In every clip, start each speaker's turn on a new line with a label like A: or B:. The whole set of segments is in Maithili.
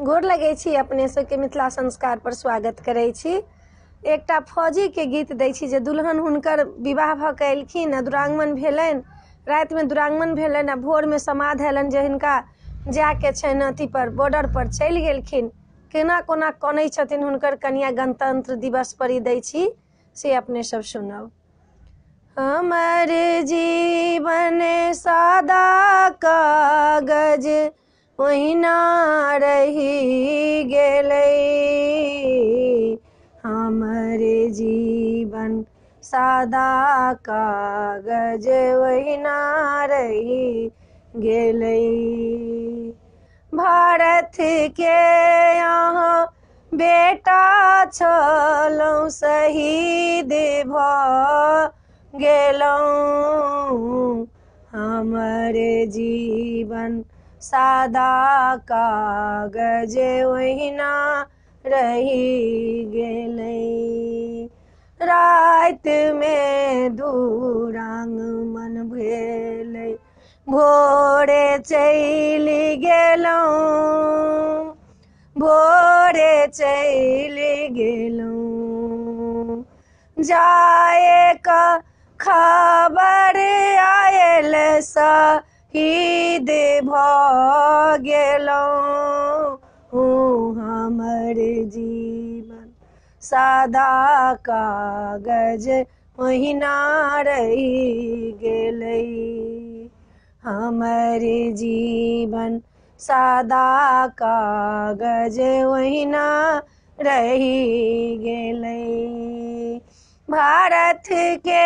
A: गोर लगे छी अपने सबके मिथिला संस्कार पर स्वागत करै छी। एकटा फौजी के गीत दै छी जे दुल्हन हुनकर विवाह भ के एलखिन, दुरागमन भेलनि, राति में दुरागमन भेलनि आ भोर में समाध हेलनि जे हिनका जाके छनि अथी पर बॉर्डर पर चलि गेलखिन। केना कोना कनै छथिन हुनकर कनिया गणतंत्र दिवस पर दै छी से अपने सब सुनब। हमर जीवन सादा कागज ओहिना रही गेलै, हमर जीवन सादा कागज ओहिना रही गेलै। भारत के यहाँ बेटा छलहुँ शहीद भ गेलहुँ, हमर जीवन सादा कागज ओहिना रही गेलै। रात में दुरागमन भेलै, भोरे चलि गेलहुँ, भोरे चलि गेलहुँ। जाए का खबर आयल शहीद भ गेलहुँ, हमर जीवन सादा कागज ओहिना रही गेलै, हमर जीवन सादा कागज ओहिना रही गेलै। भारत के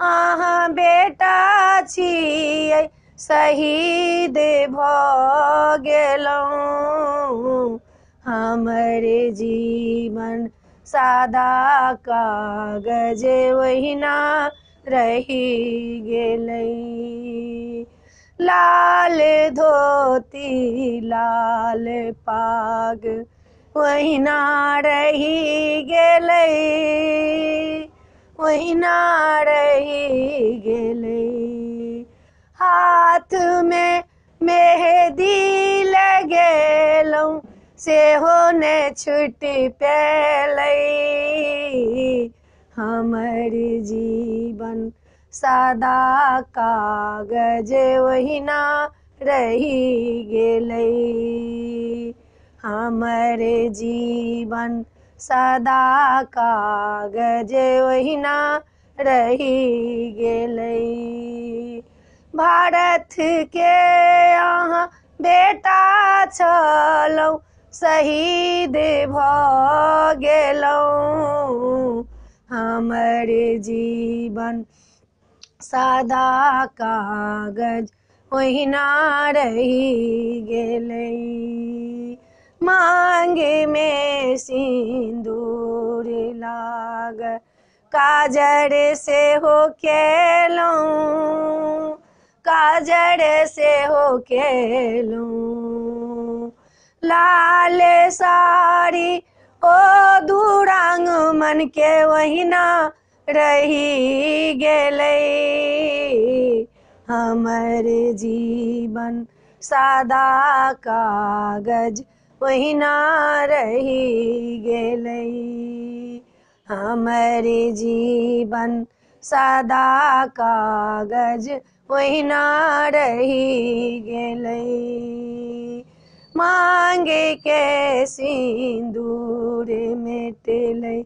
A: अहाँ बेटा छियै शहीद भ गेलहुँ, हमर जीवन सादा कागज ओहिना रही गेलै। लाल धोती लाल पाग ओहिना रही गेलै, ओहिना रही गेलै। हाथ में मेहंदी लगेलहुँ सेहो ने छुटि पेलै, हमर जीवन सादा कागज ओहिना रही गेलै, हमर जीवन सादा कागज ओहिना रही गेलै। भारत के अहाँ बेटा छलहुँ शहीद भ गेलहुँ, हमर जीवन सादा कागज ओहिना रही गेलै। मांग में सिंदूर लाग काजर सेहो केलहुँ, काजर सेहो केलहुँ। लाल साड़ी ओ दुरागमन के ओहिना रही गेलै, हमर जीवन सादा कागज ओहिना रही गेलै, हमर जीवन सादा कागज ओहिना रही गेलै। मांग के सिंदूर मेटलै,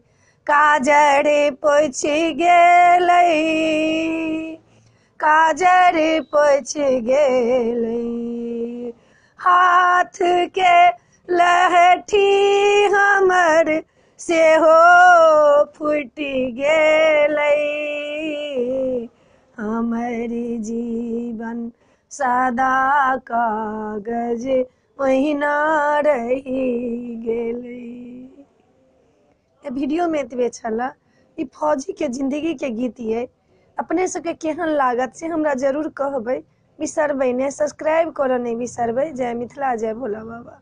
A: काजर पोछि गेलै, काजर पोछि गेलै। हाथ के लहठी हमर सेहो फुटि गेलै, हमर जीवन सादा कागज ओहिना रही गेलै। वीडियो में एतबे छला। ई फौजी के जिंदगी के गीत ये। अपने सबके केहन लागत से हमरा जरूर कहबै, बिसरबै ने। सब्सक्राइब करऽ नहीं बिसरबै। जय मिथिला, जय भोला बाबा।